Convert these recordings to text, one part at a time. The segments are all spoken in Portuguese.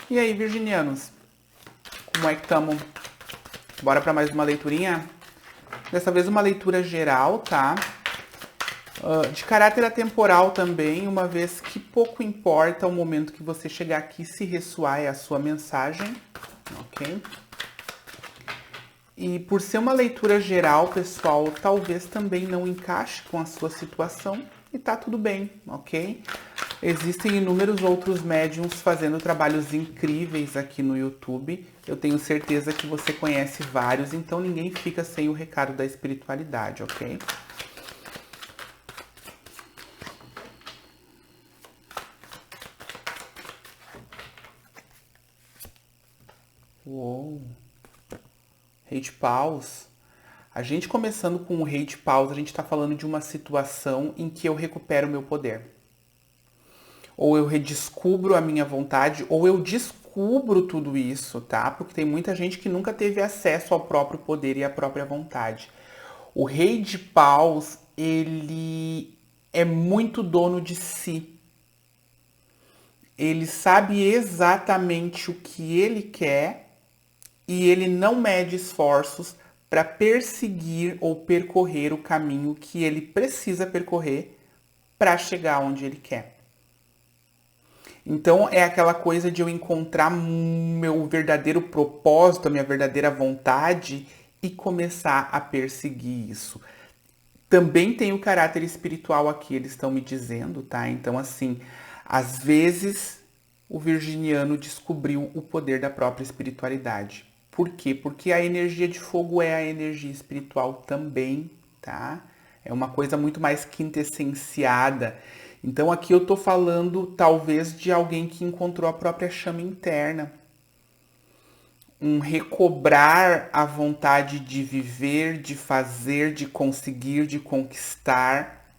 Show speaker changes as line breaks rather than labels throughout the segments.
E aí, virginianos? Como é que estamos? Bora para mais uma leiturinha? Dessa vez uma leitura geral, tá? De caráter atemporal também, uma vez que pouco importa o momento que você chegar aqui, se ressoar é a sua mensagem, ok? E por ser uma leitura geral, pessoal, talvez também não encaixe com a sua situação e tá tudo bem, ok? Existem inúmeros outros médiums fazendo trabalhos incríveis aqui no YouTube. Eu tenho certeza que você conhece vários, então ninguém fica sem o recado da espiritualidade, ok? Uou! Rei de paus. A gente começando com o rei de paus, a gente está falando de uma situação em que eu recupero meu poder. Ou eu redescubro a minha vontade, ou eu descubro tudo isso, tá? Porque tem muita gente que nunca teve acesso ao próprio poder e à própria vontade. O rei de paus, ele é muito dono de si. Ele sabe exatamente o que ele quer e ele não mede esforços para perseguir ou percorrer o caminho que ele precisa percorrer para chegar onde ele quer. Então é aquela coisa de eu encontrar meu verdadeiro propósito, a minha verdadeira vontade e começar a perseguir isso. Também tem o caráter espiritual aqui, eles estão me dizendo, tá? Então, assim, às vezes o virginiano descobriu o poder da própria espiritualidade. Por quê? Porque a energia de fogo é a energia espiritual também, tá? É uma coisa muito mais quintessenciada. Então aqui eu tô falando talvez de alguém que encontrou a própria chama interna. Um recobrar a vontade de viver, de fazer, de conseguir, de conquistar.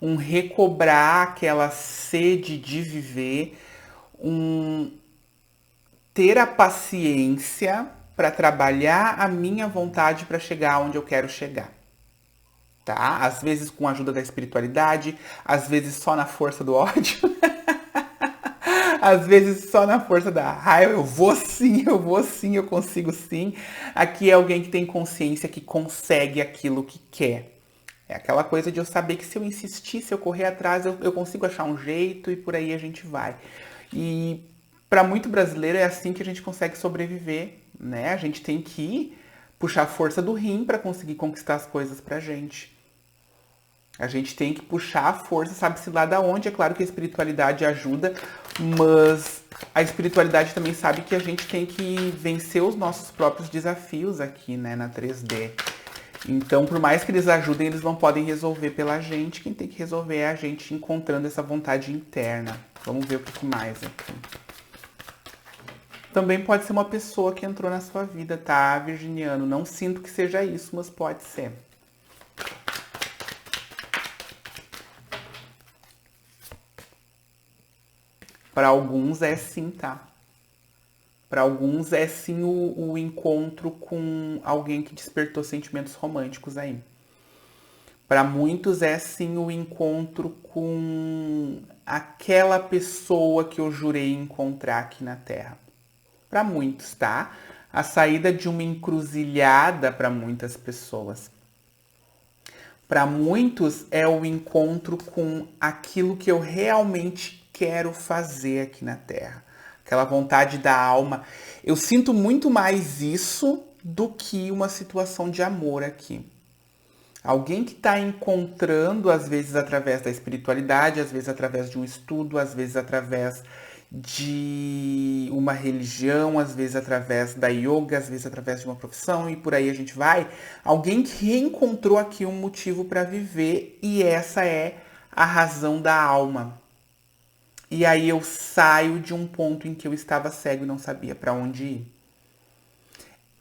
Um recobrar aquela sede de viver. Um ter a paciência para trabalhar a minha vontade para chegar onde eu quero chegar. Tá? Às vezes com a ajuda da espiritualidade, às vezes só na força do ódio, às vezes só na força da raiva. Eu vou sim, eu consigo sim. Aqui é alguém que tem consciência, que consegue aquilo que quer. É aquela coisa de eu saber que se eu insistir, se eu correr atrás, eu consigo achar um jeito e por aí a gente vai. E para muito brasileiro é assim que a gente consegue sobreviver, né? A gente tem que puxar a força do rim para conseguir conquistar as coisas pra gente. A gente tem que puxar a força, sabe-se lá da onde. É claro que a espiritualidade ajuda, mas a espiritualidade também sabe que a gente tem que vencer os nossos próprios desafios aqui, né, na 3D. Então, por mais que eles ajudem, eles não podem resolver pela gente. Quem tem que resolver é a gente encontrando essa vontade interna. Vamos ver o que mais aqui. Também pode ser uma pessoa que entrou na sua vida, tá, virginiano? Não sinto que seja isso, mas pode ser. Para alguns é sim, tá? Para alguns é sim o encontro com alguém que despertou sentimentos românticos aí. Para muitos é sim o encontro com aquela pessoa que eu jurei encontrar aqui na Terra. Para muitos, tá? A saída de uma encruzilhada para muitas pessoas. Para muitos é o encontro com aquilo que eu realmente quero fazer aqui na Terra. Aquela vontade da alma. Eu sinto muito mais isso do que uma situação de amor aqui. Alguém que está encontrando, às vezes através da espiritualidade, às vezes através de um estudo, às vezes através de uma religião, às vezes através da yoga, às vezes através de uma profissão e por aí a gente vai. Alguém que reencontrou aqui um motivo para viver e essa é a razão da alma. E aí eu saio de um ponto em que eu estava cego e não sabia para onde ir.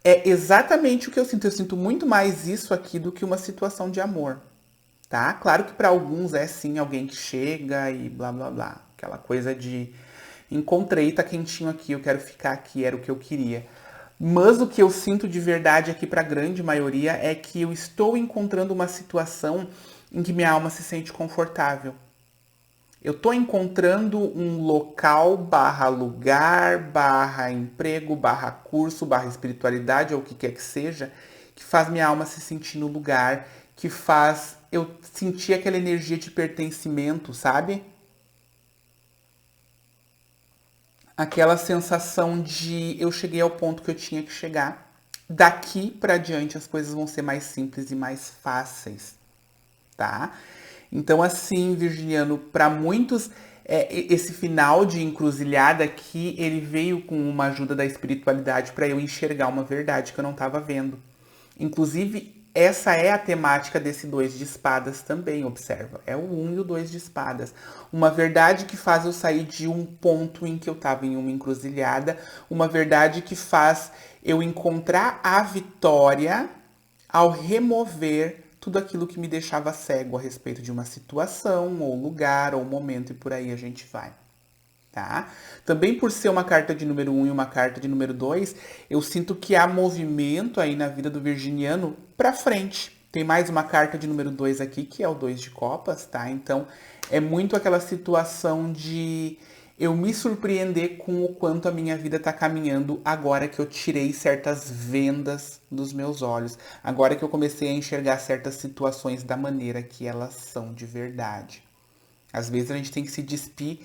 É exatamente o que eu sinto. Eu sinto muito mais isso aqui do que uma situação de amor, tá? Claro que para alguns é sim alguém que chega e blá blá blá. Aquela coisa de encontrei, tá quentinho aqui, eu quero ficar aqui, era o que eu queria. Mas o que eu sinto de verdade aqui para a grande maioria é que eu estou encontrando uma situação em que minha alma se sente confortável. Eu estou encontrando um local barra lugar, barra emprego, barra curso, barra espiritualidade, ou o que quer que seja, que faz minha alma se sentir no lugar, que faz eu sentir aquela energia de pertencimento, sabe? Aquela sensação de eu cheguei ao ponto que eu tinha que chegar. Daqui para diante as coisas vão ser mais simples e mais fáceis, tá? Então, assim, Virginiano, para muitos, esse final de encruzilhada aqui, ele veio com uma ajuda da espiritualidade para eu enxergar uma verdade que eu não estava vendo. Inclusive, essa é a temática desse dois de espadas também, observa. É o um e o dois de espadas. Uma verdade que faz eu sair de um ponto em que eu estava em uma encruzilhada, uma verdade que faz eu encontrar a vitória ao remover tudo aquilo que me deixava cego a respeito de uma situação, ou lugar, ou momento, e por aí a gente vai. Tá? Também por ser uma carta de número 1 e uma carta de número 2, eu sinto que há movimento aí na vida do virginiano para frente. Tem mais uma carta de número 2 aqui, que é o 2 de copas, tá? Então, é muito aquela situação de eu me surpreender com o quanto a minha vida está caminhando agora que eu tirei certas vendas dos meus olhos, agora que eu comecei a enxergar certas situações da maneira que elas são de verdade. Às vezes a gente tem que se despir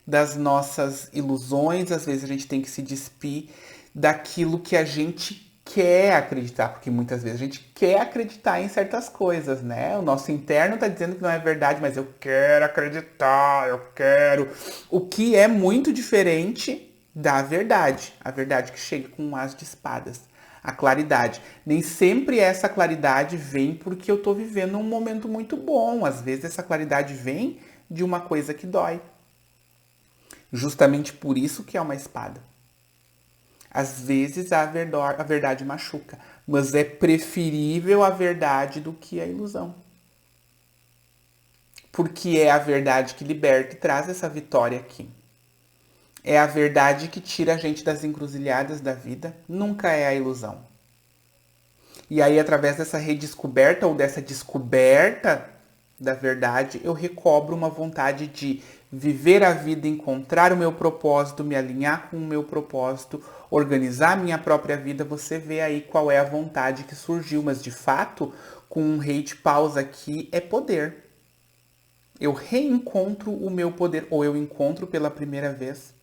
das nossas ilusões, às vezes a gente tem que se despir daquilo que a gente quer acreditar, porque muitas vezes a gente quer acreditar em certas coisas, né? O nosso interno tá dizendo que não é verdade, mas eu quero acreditar, eu quero. O que é muito diferente da verdade. A verdade que chega com um as de espadas. A claridade. Nem sempre essa claridade vem porque eu tô vivendo um momento muito bom. Às vezes essa claridade vem de uma coisa que dói. Justamente por isso que é uma espada. Às vezes a verdade machuca, mas é preferível a verdade do que a ilusão. Porque é a verdade que liberta e traz essa vitória aqui. É a verdade que tira a gente das encruzilhadas da vida, nunca é a ilusão. E aí, através dessa redescoberta ou dessa descoberta da verdade, eu recobro uma vontade de viver a vida, encontrar o meu propósito, me alinhar com o meu propósito, organizar a minha própria vida. Você vê aí qual é a vontade que surgiu, mas de fato, com um rei de paus aqui, é poder. Eu reencontro o meu poder, ou eu encontro pela primeira vez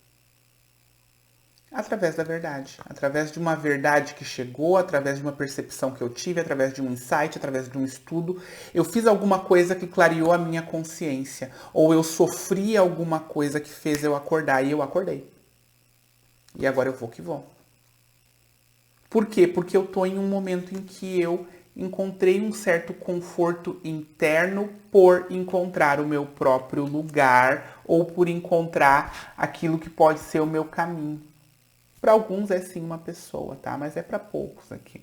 através da verdade, através de uma verdade que chegou, através de uma percepção que eu tive, através de um insight, através de um estudo. Eu fiz alguma coisa que clareou a minha consciência, ou eu sofri alguma coisa que fez eu acordar e eu acordei. E agora eu vou que vou. Por quê? Porque eu tô em um momento em que eu encontrei um certo conforto interno por encontrar o meu próprio lugar ou por encontrar aquilo que pode ser o meu caminho. Para alguns é sim uma pessoa, tá? Mas é para poucos aqui.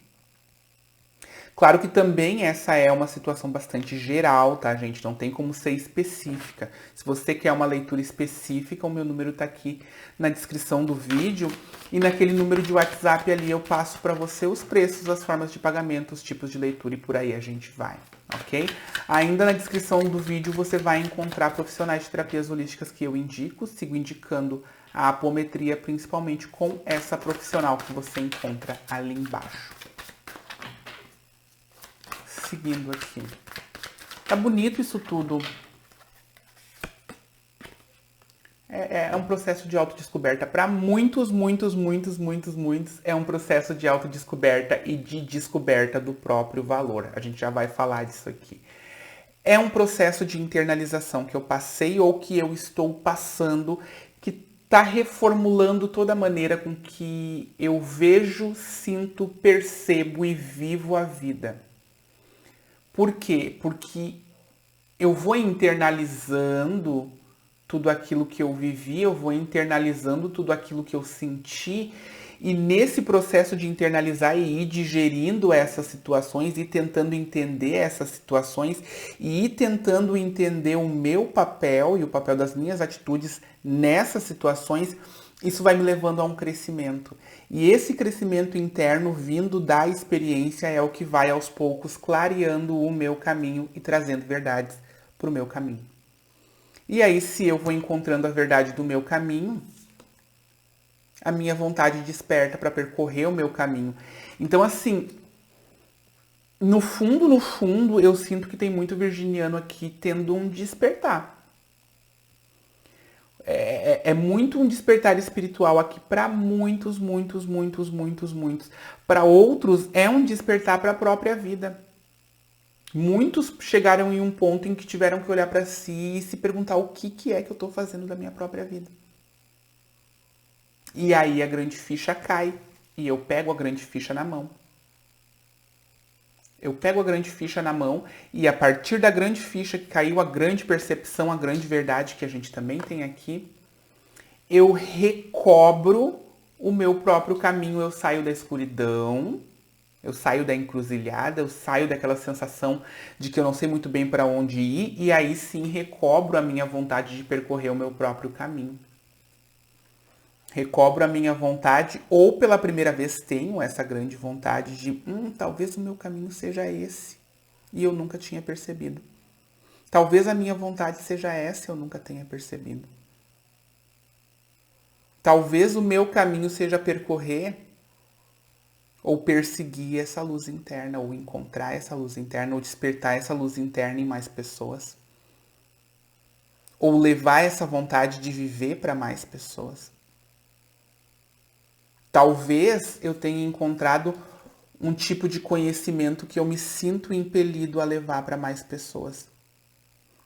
Claro que também essa é uma situação bastante geral, tá, gente? Não tem como ser específica. Se você quer uma leitura específica, o meu número tá aqui na descrição do vídeo. E naquele número de WhatsApp ali eu passo para você os preços, as formas de pagamento, os tipos de leitura e por aí a gente vai, ok? Ainda na descrição do vídeo você vai encontrar profissionais de terapias holísticas que eu indico, sigo indicando a apometria, principalmente com essa profissional que você encontra ali embaixo. Seguindo aqui. Tá bonito isso tudo. É um processo de autodescoberta. Para muitos, é um processo de autodescoberta e de descoberta do próprio valor. A gente já vai falar disso aqui. É um processo de internalização que eu passei ou que eu estou passando, que está reformulando toda a maneira com que eu vejo, sinto, percebo e vivo a vida. Por quê? Porque eu vou internalizando tudo aquilo que eu vivi, eu vou internalizando tudo aquilo que eu senti, e nesse processo de internalizar e ir digerindo essas situações e tentando entender essas situações e ir tentando entender o meu papel e o papel das minhas atitudes nessas situações, isso vai me levando a um crescimento. E esse crescimento interno vindo da experiência é o que vai aos poucos clareando o meu caminho e trazendo verdades para o meu caminho. E aí, se eu vou encontrando a verdade do meu caminho, a minha vontade desperta para percorrer o meu caminho. Então, assim, no fundo, eu sinto que tem muito virginiano aqui tendo um despertar. É muito um despertar espiritual aqui para muitos, muitos, muitos, muitos, muitos. Para outros, é um despertar para a própria vida. Muitos chegaram em um ponto em que tiveram que olhar para si e se perguntar o que é que eu estou fazendo da minha própria vida. E aí a grande ficha cai e eu pego a grande ficha na mão. Eu pego a grande ficha na mão e a partir da grande ficha que caiu a grande percepção, a grande verdade que a gente também tem aqui, eu recobro o meu próprio caminho, eu saio da escuridão, eu saio da encruzilhada, eu saio daquela sensação de que eu não sei muito bem para onde ir e aí sim recobro a minha vontade de percorrer o meu próprio caminho. Recobro a minha vontade ou pela primeira vez tenho essa grande vontade de talvez o meu caminho seja esse e eu nunca tinha percebido. Talvez a minha vontade seja essa e eu nunca tenha percebido. Talvez o meu caminho seja percorrer ou perseguir essa luz interna, ou encontrar essa luz interna, ou despertar essa luz interna em mais pessoas. Ou levar essa vontade de viver para mais pessoas. Talvez eu tenha encontrado um tipo de conhecimento que eu me sinto impelido a levar para mais pessoas.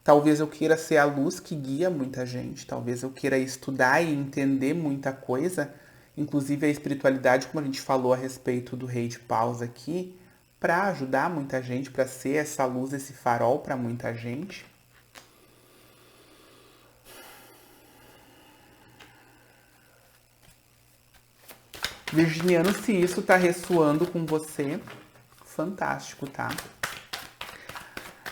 Talvez eu queira ser a luz que guia muita gente. Talvez eu queira estudar e entender muita coisa, inclusive a espiritualidade, como a gente falou a respeito do Rei de Paus aqui, para ajudar muita gente, para ser essa luz, esse farol para muita gente. Virginiano, se isso tá ressoando com você, fantástico, tá?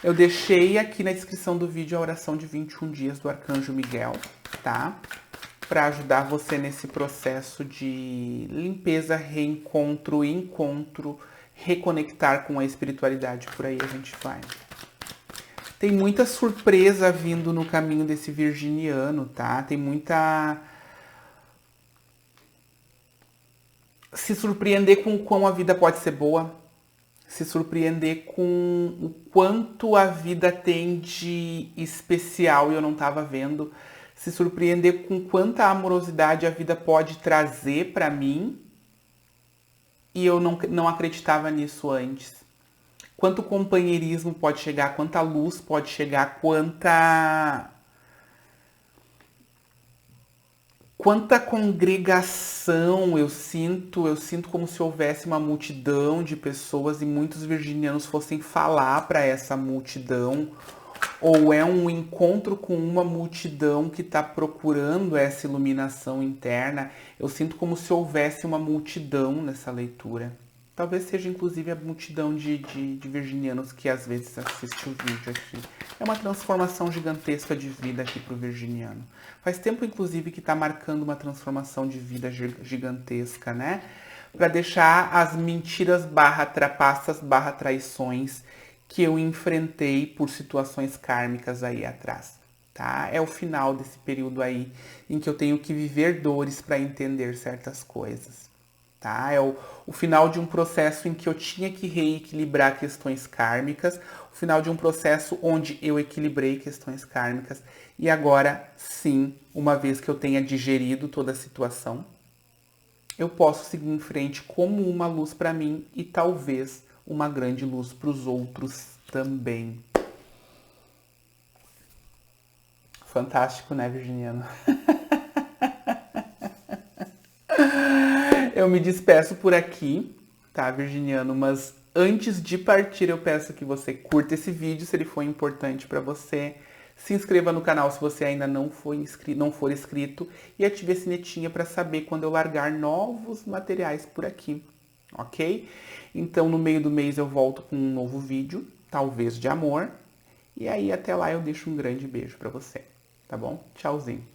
Eu deixei aqui na descrição do vídeo a oração de 21 dias do Arcanjo Miguel, tá? Para ajudar você nesse processo de limpeza, reencontro, encontro, reconectar com a espiritualidade. Por aí a gente vai. Tem muita surpresa vindo no caminho desse virginiano, tá? Tem muita... Se surpreender com o quão a vida pode ser boa. Se surpreender com o quanto a vida tem de especial e eu não estava vendo. Se surpreender com quanta amorosidade a vida pode trazer para mim e eu não acreditava nisso antes. Quanto companheirismo pode chegar, quanta luz pode chegar, quanta congregação eu sinto como se houvesse uma multidão de pessoas e muitos virginianos fossem falar para essa multidão, ou é um encontro com uma multidão que está procurando essa iluminação interna. Eu sinto como se houvesse uma multidão nessa leitura. Talvez seja inclusive a multidão de virginianos que às vezes assiste o vídeo aqui. É uma transformação gigantesca de vida aqui para o virginiano. Faz tempo, inclusive, que está marcando uma transformação de vida gigantesca, né? Para deixar as mentiras / trapaças / traições que eu enfrentei por situações kármicas aí atrás, tá? É o final desse período aí em que eu tenho que viver dores para entender certas coisas. Tá? É o final de um processo em que eu tinha que reequilibrar questões kármicas, o final de um processo onde eu equilibrei questões kármicas e agora sim, uma vez que eu tenha digerido toda a situação, eu posso seguir em frente como uma luz para mim e talvez uma grande luz para os outros também. Fantástico, né, Virginiano? Eu me despeço por aqui, tá, Virginiano? Mas antes de partir, eu peço que você curta esse vídeo, se ele for importante para você. Se inscreva no canal se você ainda não for inscrito e ative a sinetinha para saber quando eu largar novos materiais por aqui, ok? Então, no meio do mês eu volto com um novo vídeo, talvez de amor. E aí, até lá eu deixo um grande beijo para você, tá bom? Tchauzinho.